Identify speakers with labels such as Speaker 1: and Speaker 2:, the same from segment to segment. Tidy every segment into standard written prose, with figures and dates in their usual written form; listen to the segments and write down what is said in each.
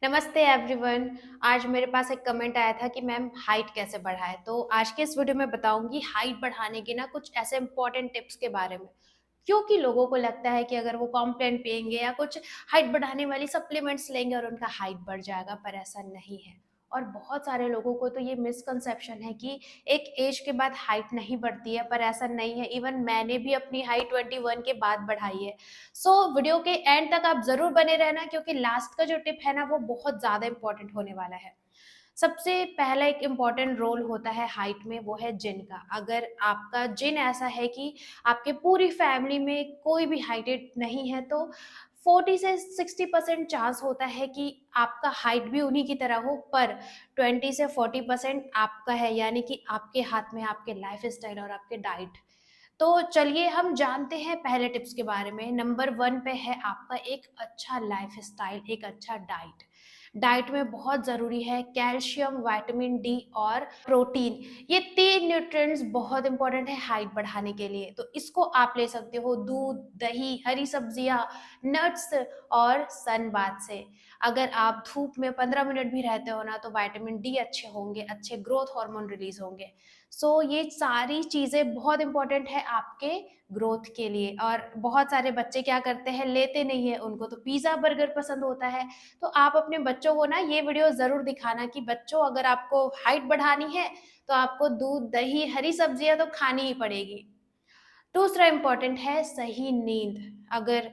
Speaker 1: नमस्ते एवरीवन। आज मेरे पास एक कमेंट आया था कि मैम हाइट कैसे बढ़ाएं। तो आज के इस वीडियो में बताऊंगी हाइट बढ़ाने के ना कुछ ऐसे इंपॉर्टेंट टिप्स के बारे में। क्योंकि लोगों को लगता है कि अगर वो कॉम्प्लेन पिएंगे या कुछ हाइट बढ़ाने वाली सप्लीमेंट्स लेंगे और उनका हाइट बढ़ जाएगा, पर ऐसा नहीं है। और बहुत सारे लोगों को तो ये मिसकंसेप्शन है कि एक एज के बाद हाइट नहीं बढ़ती है, पर ऐसा नहीं है। इवन मैंने भी अपनी हाइट 21 के बाद बढ़ाई है। वीडियो के एंड तक आप जरूर बने रहना, क्योंकि लास्ट का जो टिप है ना वो बहुत ज्यादा इंपॉर्टेंट होने वाला है। सबसे पहला एक इम्पॉर्टेंट रोल होता है हाइट में, वो है जिन का। अगर आपका जिन ऐसा है कि आपके पूरी फैमिली में कोई भी हाइटेड नहीं है, तो 40 से 60% चांस होता है कि आपका हाइट भी उन्हीं की तरह हो, पर 20 से 40% आपका है, यानी कि आपके हाथ में आपके लाइफ स्टाइल और आपके डाइट। तो चलिए हम जानते हैं पहले टिप्स के बारे में। नंबर 1 पे है आपका एक अच्छा लाइफ़स्टाइल, एक अच्छा डाइट। डाइट में बहुत ज़रूरी है कैल्शियम, विटामिन डी और प्रोटीन। ये 3 न्यूट्रिएंट्स बहुत इंपॉर्टेंट है हाइट बढ़ाने के लिए। तो इसको आप ले सकते हो दूध, दही, हरी सब्जियाँ, नट्स और सन बाथ से। अगर आप धूप में 15 मिनट भी रहते हो ना, तो विटामिन डी अच्छे होंगे, अच्छे ग्रोथ हार्मोन रिलीज़ होंगे। ये सारी चीज़ें बहुत इम्पोर्टेंट है आपके ग्रोथ के लिए। और बहुत सारे बच्चे क्या करते हैं, लेते नहीं है, उनको तो पिज़्ज़ा बर्गर पसंद होता है। तो आप अपने बच्चों को ना ये वीडियो ज़रूर दिखाना कि बच्चों, अगर आपको हाइट बढ़ानी है तो आपको दूध, दही, हरी सब्जियाँ तो खानी ही पड़ेगी। दूसरा इम्पोर्टेंट है सही नींद। अगर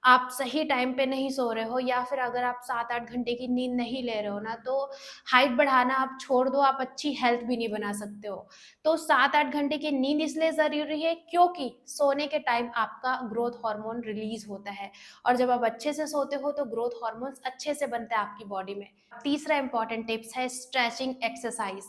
Speaker 1: आप सही टाइम पे नहीं सो रहे हो, या फिर अगर आप 7-8 घंटे की नींद नहीं ले रहे हो ना, तो हाइट बढ़ाना आप छोड़ दो, आप अच्छी हेल्थ भी नहीं बना सकते हो। तो 7-8 घंटे की नींद इसलिए ज़रूरी है क्योंकि सोने के टाइम आपका ग्रोथ हार्मोन रिलीज़ होता है, और जब आप अच्छे से सोते हो तो ग्रोथ हार्मोन्स अच्छे से बनते हैं आपकी बॉडी में। तीसरा इम्पोर्टेंट टिप्स है स्ट्रेचिंग एक्सरसाइज।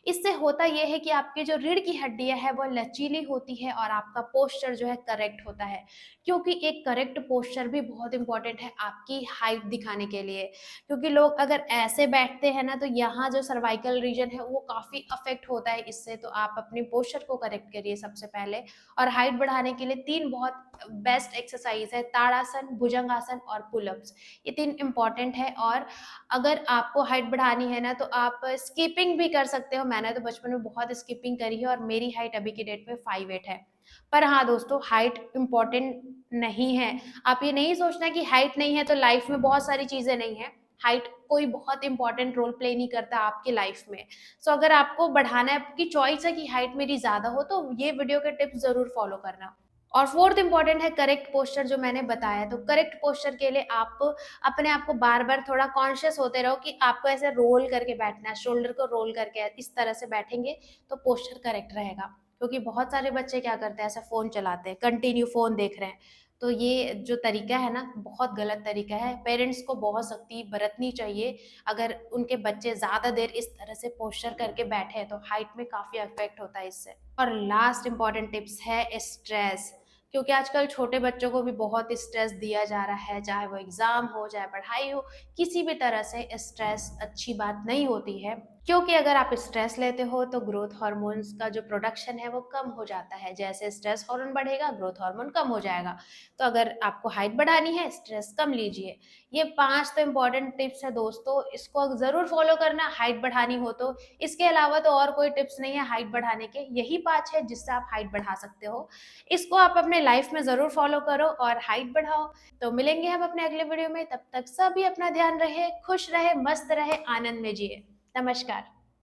Speaker 1: इससे होता ये है कि आपकी जो रीढ़ की हड्डियाँ है वो लचीली होती है और आपका पोस्चर जो है करेक्ट होता है। क्योंकि एक करेक्ट पोस्चर भी बहुत इंपॉर्टेंट है आपकी हाइट दिखाने के लिए। क्योंकि लोग अगर ऐसे बैठते हैं ना, तो यहाँ जो सर्वाइकल रीजन है वो काफ़ी अफेक्ट होता है इससे। तो आप अपने पोस्चर को करेक्ट करिए सबसे पहले। और हाइट बढ़ाने के लिए 3 बहुत बेस्ट एक्सरसाइज है, ताड़ासन, भुजंगासन और पुलअप्स। ये 3 इंपॉर्टेंट है। और अगर आपको हाइट बढ़ानी है ना, तो आप स्किपिंग भी कर सकते हो। मैंने तो बचपन में बहुत स्किपिंग करी है और मेरी हाइट अभी की डेट में 5'8" है। पर हाँ दोस्तों, हाइट इम्पोर्टेंट नहीं है। आप ये नहीं सोचना कि हाइट नहीं है तो लाइफ में बहुत सारी चीज़ें नहीं हैं। हाइट कोई बहुत इंपॉर्टेंट रोल प्ले नहीं करता आपकी लाइफ में। अगर आपको बढ़ाना है, आपकी चॉइस है कि हाइट मेरी ज़्यादा हो, तो ये वीडियो के टिप्स ज़रूर फॉलो करना। और फोर्थ इंपॉर्टेंट है करेक्ट पोस्चर, जो मैंने बताया। तो करेक्ट पोस्चर के लिए आप अपने आप को बार-बार थोड़ा कॉन्शियस होते रहो कि आपको ऐसे रोल करके बैठना है, शोल्डर को रोल करके इस तरह से बैठेंगे तो पोस्चर करेक्ट रहेगा। क्योंकि बहुत सारे बच्चे क्या करते हैं, ऐसा फ़ोन चलाते हैं, कंटिन्यू फ़ोन देख रहे हैं। तो ये जो तरीका है ना, बहुत गलत तरीका है। पेरेंट्स को बहुत सख्ती बरतनी चाहिए। अगर उनके बच्चे ज़्यादा देर इस तरह से पोस्चर करके बैठे हैं, तो हाइट में काफ़ी इफ़ेक्ट होता है इससे। और लास्ट इम्पोर्टेंट टिप्स है स्ट्रेस। क्योंकि आजकल छोटे बच्चों को भी बहुत स्ट्रेस दिया जा रहा है, चाहे वो एग्ज़ाम हो, चाहे पढ़ाई हो, किसी भी तरह से स्ट्रेस अच्छी बात नहीं होती है। क्योंकि अगर आप स्ट्रेस लेते हो तो ग्रोथ हार्मोन्स का जो प्रोडक्शन है वो कम हो जाता है। जैसे स्ट्रेस हार्मोन बढ़ेगा, ग्रोथ हार्मोन कम हो जाएगा। तो अगर आपको हाइट बढ़ानी है, स्ट्रेस कम लीजिए। ये 5 तो इम्पोर्टेंट टिप्स है दोस्तों, इसको ज़रूर फॉलो करना हाइट बढ़ानी हो तो। इसके अलावा तो और कोई टिप्स नहीं है हाइट बढ़ाने के, यही 5 है जिससे आप हाइट बढ़ा सकते हो। इसको आप अपने लाइफ में ज़रूर फॉलो करो और हाइट बढ़ाओ। तो मिलेंगे हम अपने अगले वीडियो में, तब तक सभी अपना ध्यान रहे, खुश रहे, मस्त रहे, आनंद में जिए। नमस्कार।